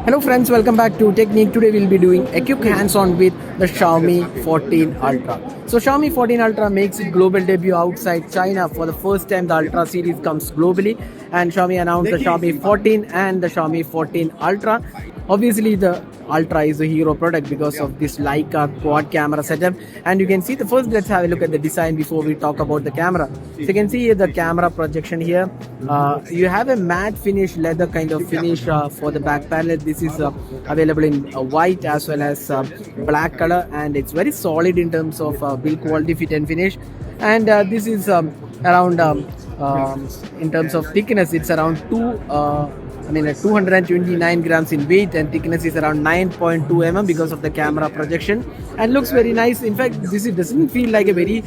Hello friends, welcome back to Technique. Today we'll be doing a quick hands-on with the Xiaomi 14 Ultra. So Xiaomi 14 Ultra makes its global debut outside China. For the first time the Ultra series comes globally, and Xiaomi announced the Xiaomi 14 and the Xiaomi 14 Ultra. Obviously the Ultra is a hero product because of this Leica quad camera setup, and you can see the first. Let's have a look at the design before we talk about the camera. So you can see here the camera projection here. You have a matte finish leather kind of finish for the back panel. This is available in white as well as black color, and it's very solid in terms of build quality, fit and finish. And this is around in terms of thickness, it's around 229 grams in weight, and thickness is around 9.2 mm because of the camera projection, and looks very nice. In fact, doesn't feel like a very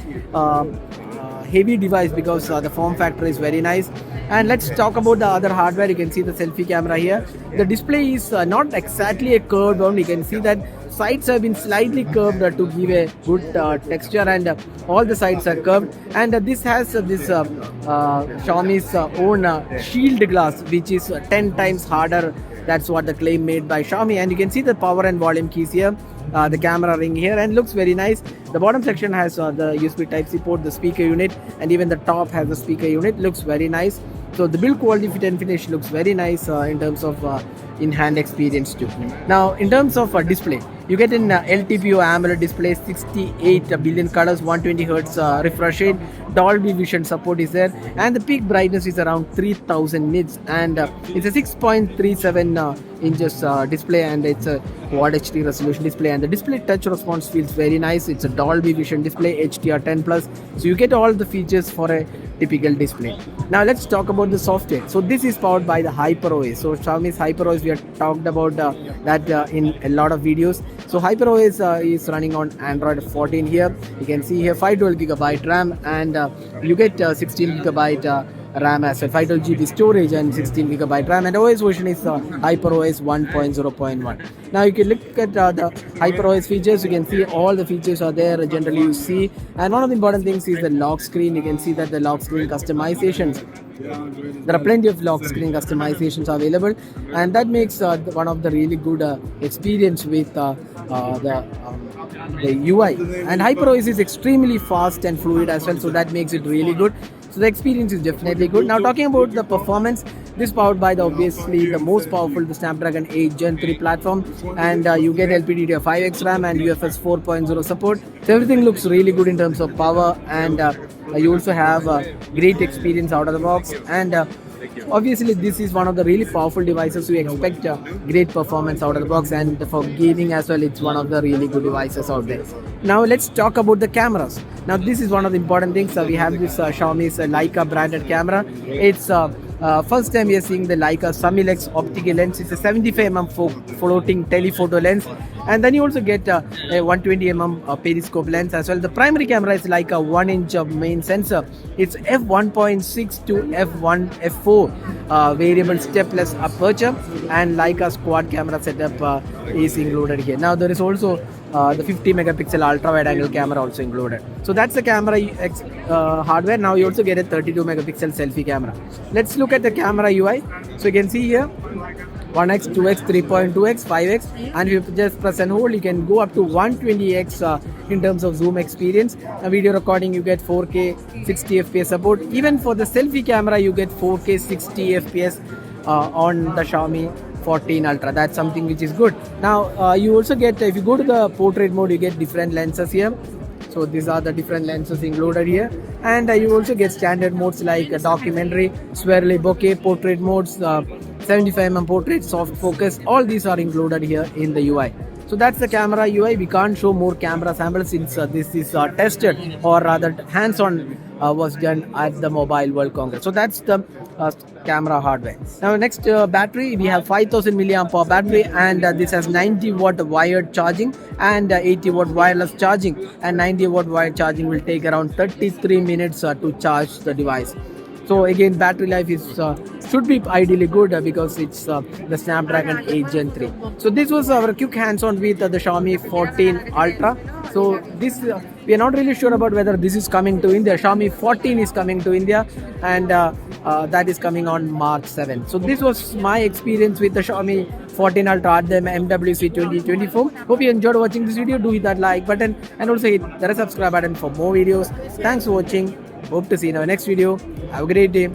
heavy device because the form factor is very nice. And let's talk about the other hardware. You can see the selfie camera here. The display is not exactly a curved one. You can see that sides have been slightly curved to give a good texture, and all the sides are curved. And this has this Xiaomi's own shield glass, which is 10 times harder. That's what the claim made by Xiaomi. And you can see the power and volume keys here, the camera ring here, and looks very nice. The bottom section has the USB Type-C port, the speaker unit, and even the top has the speaker unit. Looks very nice. So the build quality, fit and finish looks very nice in terms of in-hand experience too. Now in terms of display, you get an LTPO AMOLED display, 68 billion colors, 120 Hz refresh rate, Dolby Vision support is there, and the peak brightness is around 3000 nits, and it's a 6.37 inches display, and it's a Quad HD resolution display, and the display touch response feels very nice. It's a Dolby Vision display, HDR10 plus, so you get all the features for a typical display. Now let's talk about the software. So this is powered by the HyperOS. So Xiaomi's HyperOS, we have talked about that in a lot of videos. So HyperOS is running on Android 14 here. You can see here 512GB RAM, and you get 16GB RAM as well, 512GB storage and 16GB RAM, and OS version is HyperOS 1.0.1. Now you can look at the HyperOS features. You can see all the features are there generally you see, and one of the important things is the lock screen. You can see that the lock screen customizations, there are plenty of lock screen customizations available, and that makes one of the really good experience with the UI. And HyperOS is extremely fast and fluid as well, so that makes it really good. So the experience is definitely good. Now talking about the performance, this is powered by obviously the most powerful, the Snapdragon 8 Gen 3 platform, and you get LPDDR5X RAM and UFS 4.0 support. So everything looks really good in terms of power, and you also have great experience out of the box. And obviously this is one of the really powerful devices, so you expect great performance out of the box, and for gaming as well, it's one of the really good devices out there. Now let's talk about the cameras. Now this is one of the important things. We have this Xiaomi's Leica branded camera. It's first time we are seeing the Leica Sumilex optical lens. It's a 75mm floating telephoto lens, and then you also get a 120mm periscope lens as well. The primary camera is like a 1-inch main sensor. It's f1.6 to f4 variable stepless aperture, and Leica's quad camera setup is included here. Now there is also the 50 megapixel ultra wide angle camera also included. So that's the camera hardware. Now you also get a 32 megapixel selfie camera. Let's look at the camera UI. So you can see here 1x, 2x, 3.2x, 5x, and if you just press and hold, you can go up to 120x in terms of zoom experience. Video recording, you get 4K 60 FPS support. Even for the selfie camera, you get 4K 60 FPS on the Xiaomi 14 Ultra. That's something which is good. Now you also get, if you go to the portrait mode, you get different lenses here. So these are the different lenses included here, and you also get standard modes like documentary, swirly bokeh, portrait modes, 75mm portrait, soft focus. All these are included here in the UI. So that's the camera UI. We can't show more camera samples since this is tested, or rather hands-on was done at the Mobile World Congress. So that's the camera hardware. Now next battery, we have 5000 milliamp hour battery, and this has 90 watt wired charging and 80 watt wireless charging, and 90 watt wired charging will take around 33 minutes to charge the device. So again, battery life is should be ideally good because it's the Snapdragon 8 Gen 3. So this was our quick hands-on with the Xiaomi 14 Ultra. So this we are not really sure about whether this is coming to India. Xiaomi 14 is coming to India, and that is coming on March 7th. So this was my experience with the Xiaomi 14 Ultra at the MWC 2024. Hope you enjoyed watching this video. Do hit that like button and also hit the subscribe button for more videos. Thanks for watching. Hope to see you in our next video. Have a great day.